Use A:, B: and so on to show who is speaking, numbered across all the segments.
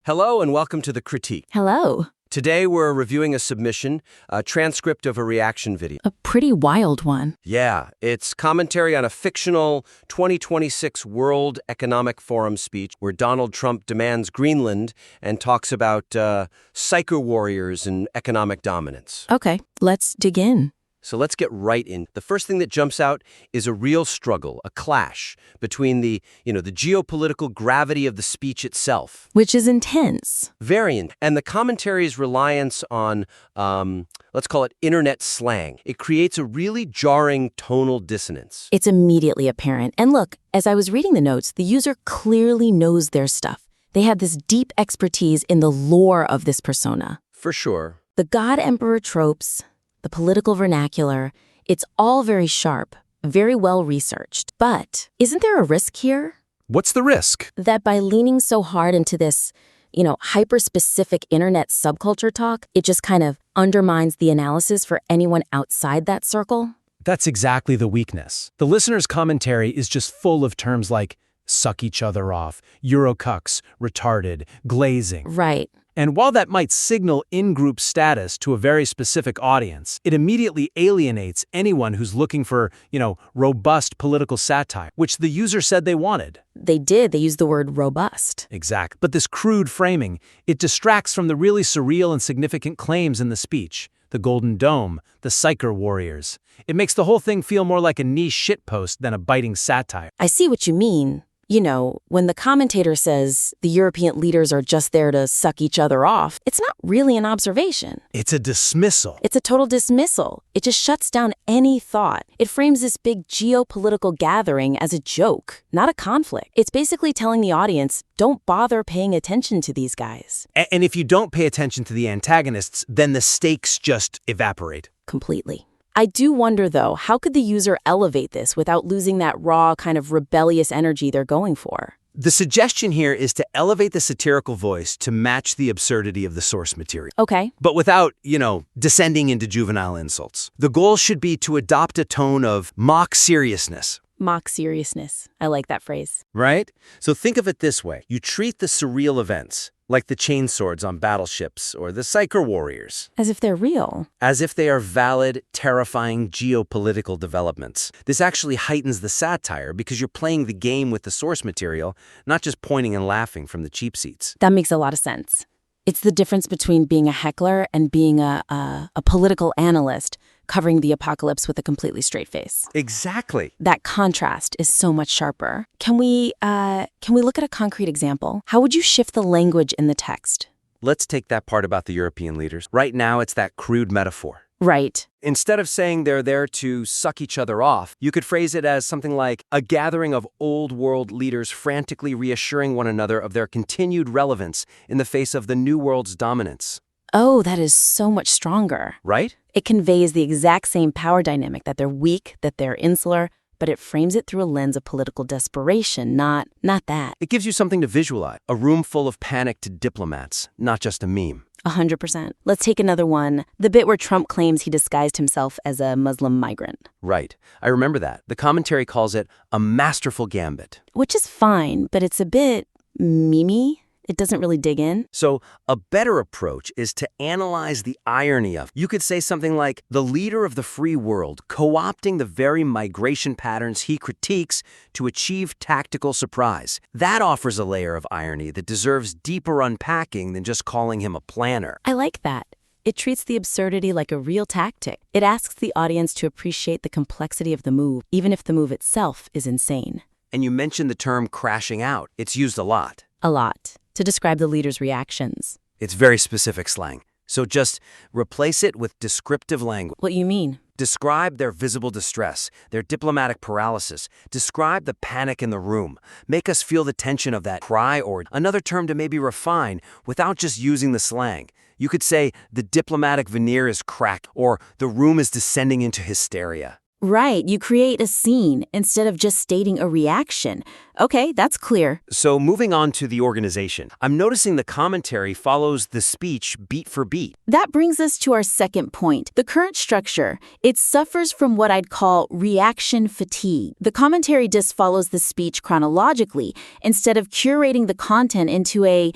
A: Hello and welcome to The Critique.
B: Hello.
A: Today we're reviewing a submission, a transcript of a reaction video.
B: A pretty wild one.
A: Yeah, it's commentary on a fictional 2026 World Economic Forum speech where Donald Trump demands Greenland and talks about psycho warriors and economic dominance.
B: Okay, let's dig in.
A: So let's get right in. The first thing that jumps out is a real struggle, a clash between the geopolitical gravity of the speech itself.
B: Which is intense.
A: Very, and the commentary's reliance on, let's call it internet slang. It creates a really jarring tonal dissonance.
B: It's immediately apparent. And look, as I was reading the notes, the user clearly knows their stuff. They have this deep expertise in the lore of this persona.
A: For sure.
B: The God-Emperor tropes, the political vernacular, it's all very sharp, very well researched. But isn't there a risk here?
A: What's the risk?
B: That by leaning so hard into this, hyper-specific internet subculture talk, it just kind of undermines the analysis for anyone outside that circle?
C: That's exactly the weakness. The listener's commentary is just full of terms like suck each other off, Eurocucks, retarded, glazing.
B: Right.
C: And while that might signal in-group status to a very specific audience, it immediately alienates anyone who's looking for, robust political satire, which the user said they wanted.
B: They did. They used the word robust.
C: Exact. But this crude framing, it distracts from the really surreal and significant claims in the speech. The Golden Dome, the psycho warriors. It makes the whole thing feel more like a niche shitpost than a biting satire.
B: I see what you mean. When the commentator says the European leaders are just there to suck each other off, it's not really an observation.
C: It's a dismissal.
B: It's a total dismissal. It just shuts down any thought. It frames this big geopolitical gathering as a joke, not a conflict. It's basically telling the audience, don't bother paying attention to these guys.
C: And if you don't pay attention to the antagonists, then the stakes just evaporate.
B: Completely. I do wonder, though, how could the user elevate this without losing that raw kind of rebellious energy they're going for?
C: The suggestion here is to elevate the satirical voice to match the absurdity of the source material.
B: Okay.
C: But without, descending into juvenile insults. The goal should be to adopt a tone of mock seriousness.
B: Mock seriousness. I like that phrase.
A: Right? So think of it this way. You treat the surreal events, like the chainswords on battleships or the psycho warriors,
B: as if they're real.
A: as if they are valid, terrifying geopolitical developments. This actually heightens the satire because you're playing the game with the source material, not just pointing and laughing from the cheap seats.
B: That makes a lot of sense. It's the difference between being a heckler and being a political analyst covering the apocalypse with a completely straight face.
A: Exactly.
B: That contrast is so much sharper. Can we look at a concrete example? How would you shift the language in the text?
A: Let's take that part about the European leaders. Right now, it's that crude metaphor.
B: Right.
A: Instead of saying they're there to suck each other off, you could phrase it as something like a gathering of old world leaders frantically reassuring one another of their continued relevance in the face of the new world's dominance.
B: Oh, that is so much stronger.
A: Right?
B: It conveys the exact same power dynamic, that they're weak, that they're insular, but it frames it through a lens of political desperation, not that.
A: It gives you something to visualize, a room full of panicked diplomats, not just a meme.
B: 100%. Let's take another one. The bit where Trump claims he disguised himself as a Muslim migrant.
A: Right. I remember that. The commentary calls it a masterful gambit.
B: Which is fine, but it's a bit memey. It doesn't really dig in.
A: So a better approach is to analyze the irony of. You could say something like, the leader of the free world co-opting the very migration patterns he critiques to achieve tactical surprise. That offers a layer of irony that deserves deeper unpacking than just calling him a planner.
B: I like that. It treats the absurdity like a real tactic. It asks the audience to appreciate the complexity of the move, even if the move itself is insane.
A: And you mentioned the term crashing out. It's used a lot.
B: A lot. To describe the leader's reactions.
A: It's very specific slang. So just replace it with descriptive language.
B: What you mean?
A: Describe their visible distress, their diplomatic paralysis. Describe the panic in the room. Make us feel the tension of that cry, or another term to maybe refine without just using the slang. You could say the diplomatic veneer is cracked, or the room is descending into hysteria.
B: Right, you create a scene instead of just stating a reaction. Okay, that's clear.
A: So moving on to the organization, I'm noticing the commentary follows the speech beat for beat.
B: That brings us to our second point. The current structure, it suffers from what I'd call reaction fatigue. The commentary disc follows the speech chronologically instead of curating the content into a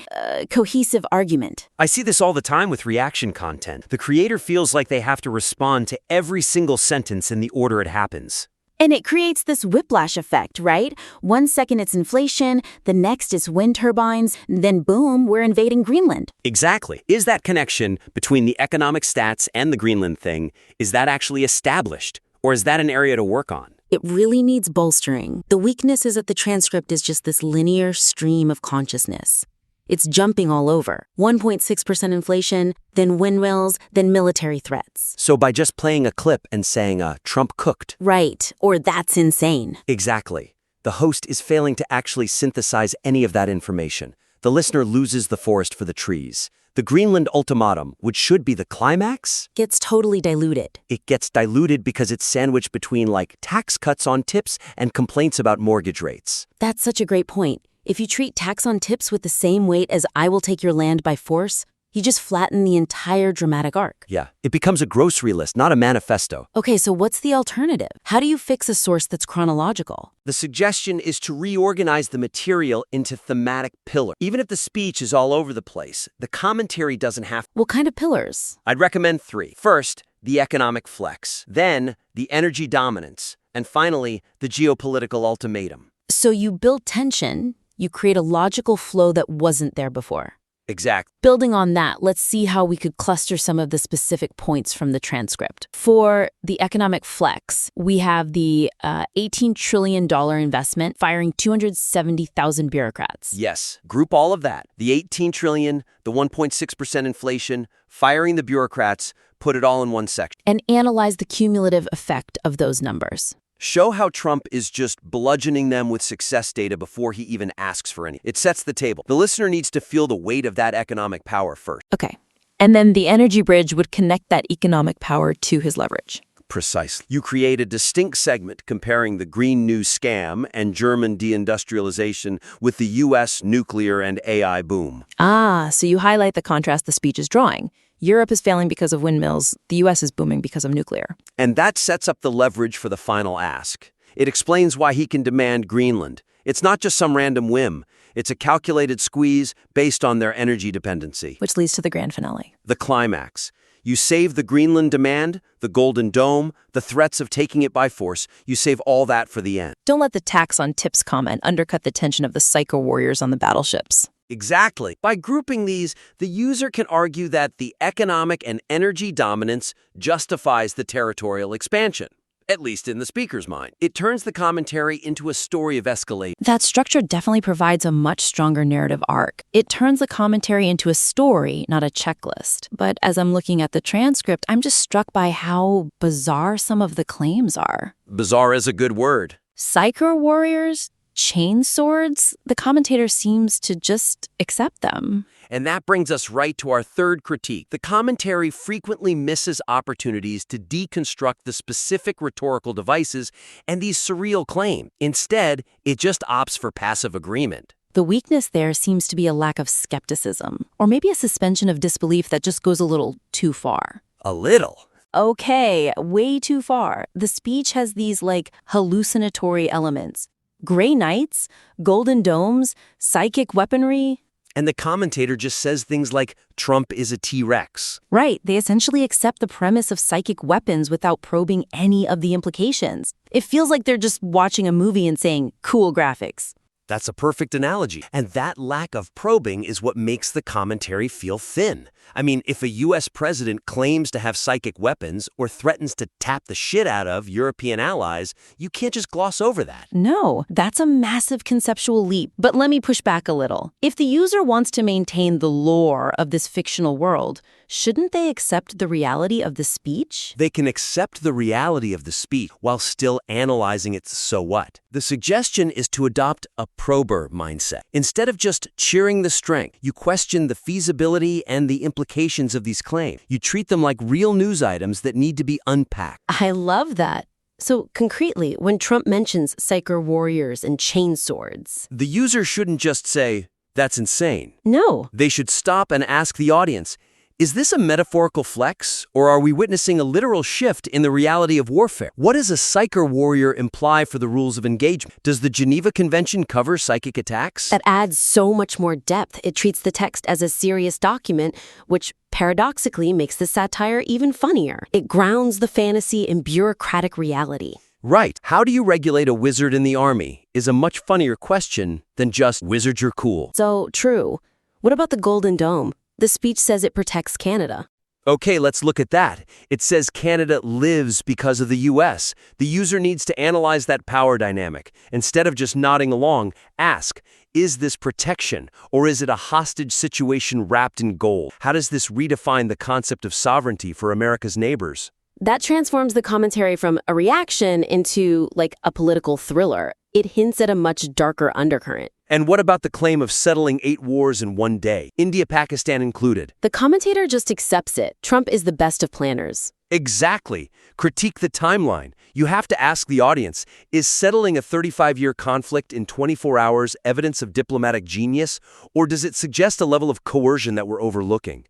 B: cohesive argument.
A: I see this all the time with reaction content. The creator feels like they have to respond to every single sentence in the order it happens.
B: And it creates this whiplash effect, right? 1 second it's inflation, the next is wind turbines, then boom, we're invading Greenland.
A: Exactly. Is that connection between the economic stats and the Greenland thing, is that actually established? Or is that an area to work on?
B: It really needs bolstering. The weakness is that the transcript is just this linear stream of consciousness. It's jumping all over. 1.6% inflation, then windmills, then military threats.
A: So by just playing a clip and saying, Trump cooked.
B: Right, or that's insane.
A: Exactly. The host is failing to actually synthesize any of that information. The listener loses the forest for the trees. The Greenland ultimatum, which should be the climax,
B: Gets totally diluted.
A: it gets diluted because it's sandwiched between tax cuts on tips and complaints about mortgage rates.
B: That's such a great point. If you treat tax on tips with the same weight as I will take your land by force, you just flatten the entire dramatic arc.
A: Yeah, it becomes a grocery list, not a manifesto.
B: Okay, so what's the alternative? How do you fix a source that's chronological?
A: The suggestion is to reorganize the material into thematic pillars. Even if the speech is all over the place, the commentary doesn't have to.
B: What kind of pillars?
A: I'd recommend 3. First, the economic flex. Then, the energy dominance. And finally, the geopolitical ultimatum.
B: So you build tension, you create a logical flow that wasn't there before.
A: Exact.
B: Building on that, let's see how we could cluster some of the specific points from the transcript. For the economic flex, we have the $18 trillion investment firing 270,000 bureaucrats.
A: Yes, group all of that. The 18 trillion, the 1.6% inflation, firing the bureaucrats, put it all in one section.
B: And analyze the cumulative effect of those numbers.
A: Show how Trump is just bludgeoning them with success data before he even asks for any. It sets the table. The listener needs to feel the weight of that economic power first.
B: Okay. And then the energy bridge would connect that economic power to his leverage.
A: Precisely. You create a distinct segment comparing the Green New scam and German deindustrialization with the U.S. nuclear and AI boom.
B: So you highlight the contrast the speech is drawing. Europe is failing because of windmills. The U.S. is booming because of nuclear.
A: And that sets up the leverage for the final ask. It explains why he can demand Greenland. It's not just some random whim. It's a calculated squeeze based on their energy dependency.
B: Which leads to the grand finale.
A: The climax. You save the Greenland demand, the Golden Dome, the threats of taking it by force. You save all that for the end.
B: Don't let the tax on tips comment undercut the tension of the psycho warriors on the battleships.
A: Exactly. By grouping these, the user can argue that the economic and energy dominance justifies the territorial expansion, at least in the speaker's mind. It turns the commentary into a story of escalation.
B: That structure definitely provides a much stronger narrative arc. It turns the commentary into a story, not a checklist. But as I'm looking at the transcript, I'm just struck by how bizarre some of the claims are.
A: Bizarre is a good word.
B: Psycho warriors? Chain swords? The commentator seems to just accept them.
A: And that brings us right to our third critique. The commentary frequently misses opportunities to deconstruct the specific rhetorical devices and these surreal claims. Instead, it just opts for passive agreement.
B: The weakness there seems to be a lack of skepticism, or maybe a suspension of disbelief that just goes a little too far.
A: A little.
B: Okay, way too far. The speech has these, hallucinatory elements. Gray knights, golden domes, psychic weaponry.
A: And the commentator just says things like, Trump is a T-Rex.
B: Right, they essentially accept the premise of psychic weapons without probing any of the implications. It feels like they're just watching a movie and saying, cool graphics.
A: That's a perfect analogy. And that lack of probing is what makes the commentary feel thin. I mean, if a U.S. president claims to have psychic weapons or threatens to tap the shit out of European allies, you can't just gloss over that.
B: No, that's a massive conceptual leap. But let me push back a little. If the user wants to maintain the lore of this fictional world, shouldn't they accept the reality of the speech?
A: They can accept the reality of the speech while still analyzing its so what. The suggestion is to adopt a prober mindset. Instead of just cheering the strength, you question the feasibility and the implications of these claims. You treat them like real news items that need to be unpacked.
B: I love that.
D: So, concretely, when Trump mentions psyker warriors and chain swords,
A: The user shouldn't just say, "That's insane."
D: no.
A: They should stop and ask the audience, is this a metaphorical flex, or are we witnessing a literal shift in the reality of warfare? What does a psyker warrior imply for the rules of engagement? Does the Geneva Convention cover psychic attacks?
D: That adds so much more depth. It treats the text as a serious document, which paradoxically makes the satire even funnier. It grounds the fantasy in bureaucratic reality.
A: Right. How do you regulate a wizard in the army is a much funnier question than just wizards are cool.
D: So, true. What about the Golden Dome? The speech says it protects Canada.
A: Okay, let's look at that. It says Canada lives because of the U.S. The user needs to analyze that power dynamic. Instead of just nodding along, ask, is this protection, or is it a hostage situation wrapped in gold? How does this redefine the concept of sovereignty for America's neighbors?
D: That transforms the commentary from a reaction into, like, a political thriller. It hints at a much darker undercurrent.
A: And what about the claim of settling 8 wars in one day, India-Pakistan included?
D: The commentator just accepts it. Trump is the best of planners.
A: Exactly. Critique the timeline. You have to ask the audience, is settling a 35-year conflict in 24 hours evidence of diplomatic genius, or does it suggest a level of coercion that we're overlooking?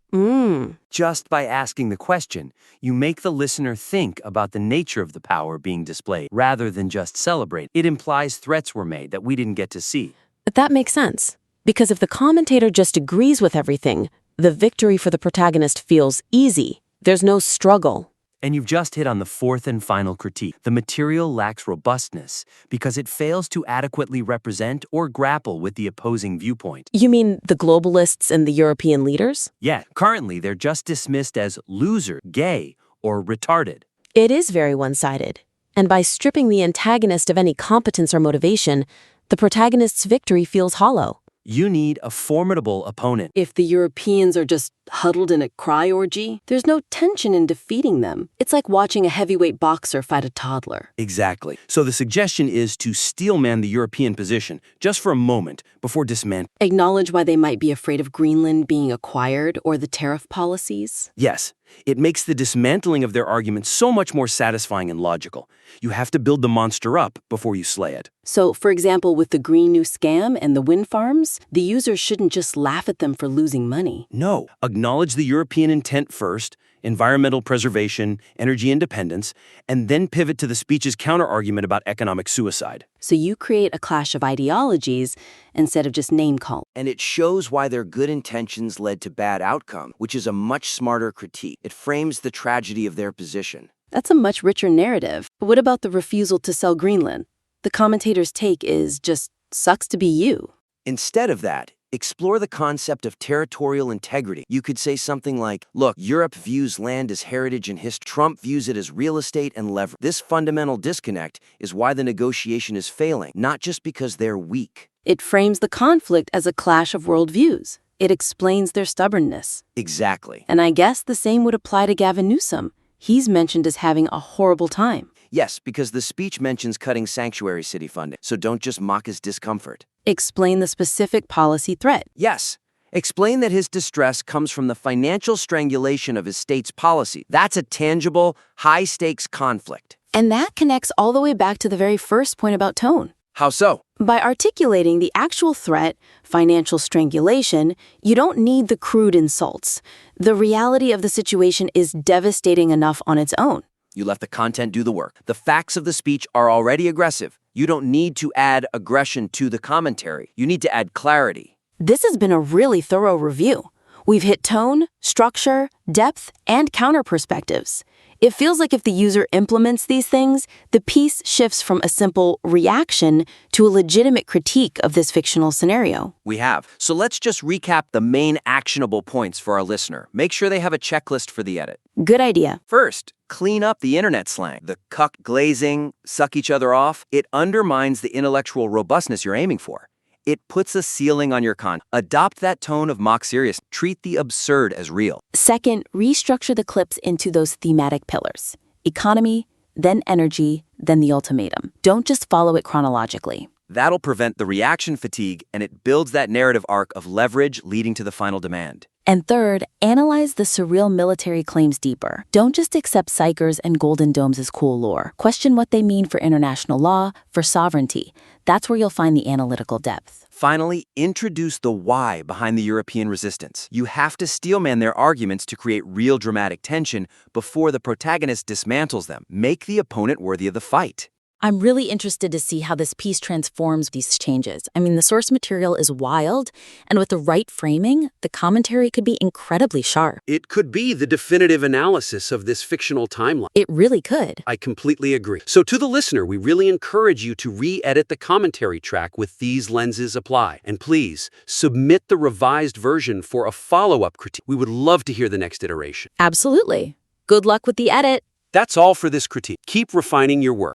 A: Just by asking the question, you make the listener think about the nature of the power being displayed, rather than just celebrate. It implies threats were made that we didn't get to see.
D: But that makes sense. Because if the commentator just agrees with everything, the victory for the protagonist feels easy. There's no struggle.
E: And you've just hit on the fourth and final critique. The material lacks robustness because it fails to adequately represent or grapple with the opposing viewpoint.
D: You mean the globalists and the European leaders?
E: Yeah, currently they're just dismissed as loser, gay, or retarded.
D: It is very one-sided. And by stripping the antagonist of any competence or motivation, the protagonist's victory feels hollow.
E: You need a formidable opponent.
F: If the Europeans are just huddled in a cry orgy, there's no tension in defeating them. It's like watching a heavyweight boxer fight a toddler.
E: Exactly. So the suggestion is to steelman the European position just for a moment before dismantling.
F: Acknowledge why they might be afraid of Greenland being acquired or the tariff policies.
E: Yes, it makes the dismantling of their argument so much more satisfying and logical. You have to build the monster up before you slay it.
F: So, for example, with the Green New Scam and the wind farms, the user shouldn't just laugh at them for losing money.
E: No, acknowledge the European intent first, environmental preservation, energy independence, and then pivot to the speech's counter-argument about economic suicide.
F: So you create a clash of ideologies instead of just name-calling.
A: And it shows why their good intentions led to bad outcome, which is a much smarter critique. It frames the tragedy of their position.
F: That's a much richer narrative. What about the refusal to sell Greenland? The commentator's take is just, sucks to be you.
A: Instead of that, explore the concept of territorial integrity. You could say something like, look, Europe views land as heritage and history. Trump views it as real estate and leverage. This fundamental disconnect is why the negotiation is failing, not just because they're weak.
F: It frames the conflict as a clash of worldviews. It explains their stubbornness.
A: Exactly.
F: And I guess the same would apply to Gavin Newsom. He's mentioned as having a horrible time.
A: Yes, because the speech mentions cutting sanctuary city funding, so don't just mock his discomfort.
F: Explain the specific policy threat.
A: Yes. Explain that his distress comes from the financial strangulation of his state's policy. That's a tangible, high-stakes conflict.
F: And that connects all the way back to the very first point about tone.
A: How so?
F: By articulating the actual threat, financial strangulation, you don't need the crude insults. The reality of the situation is devastating enough on its own.
A: You let the content do the work. The facts of the speech are already aggressive. You don't need to add aggression to the commentary. You need to add clarity.
F: This has been a really thorough review. We've hit tone, structure, depth, and counter perspectives. It feels like if the user implements these things, the piece shifts from a simple reaction to a legitimate critique of this fictional scenario.
A: We have. So let's just recap the main actionable points for our listener. Make sure they have a checklist for the edit.
F: Good idea.
A: First, clean up the internet slang. The cuck glazing, suck each other off. It undermines the intellectual robustness you're aiming for. It puts a ceiling on your content. Adopt that tone of mock serious. Treat the absurd as real.
D: Second, restructure the clips into those thematic pillars. Economy, then energy, then the ultimatum. Don't just follow it chronologically.
E: That'll prevent the reaction fatigue, and it builds that narrative arc of leverage leading to the final demand.
B: And third, analyze the surreal military claims deeper. Don't just accept psychers and golden domes as cool lore. Question what they mean for international law, for sovereignty. That's where you'll find the analytical depth.
E: Finally, introduce the why behind the European resistance. You have to steelman their arguments to create real dramatic tension before the protagonist dismantles them. Make the opponent worthy of the fight.
B: I'm really interested to see how this piece transforms these changes. I mean, the source material is wild, and with the right framing, the commentary could be incredibly sharp.
G: It could be the definitive analysis of this fictional timeline.
B: It really could.
G: I completely agree. So to the listener, we really encourage you to re-edit the commentary track with these lenses applied. And please, submit the revised version for a follow-up critique. We would love to hear the next iteration.
B: Absolutely. Good luck with the edit.
G: That's all for this critique. Keep refining your work.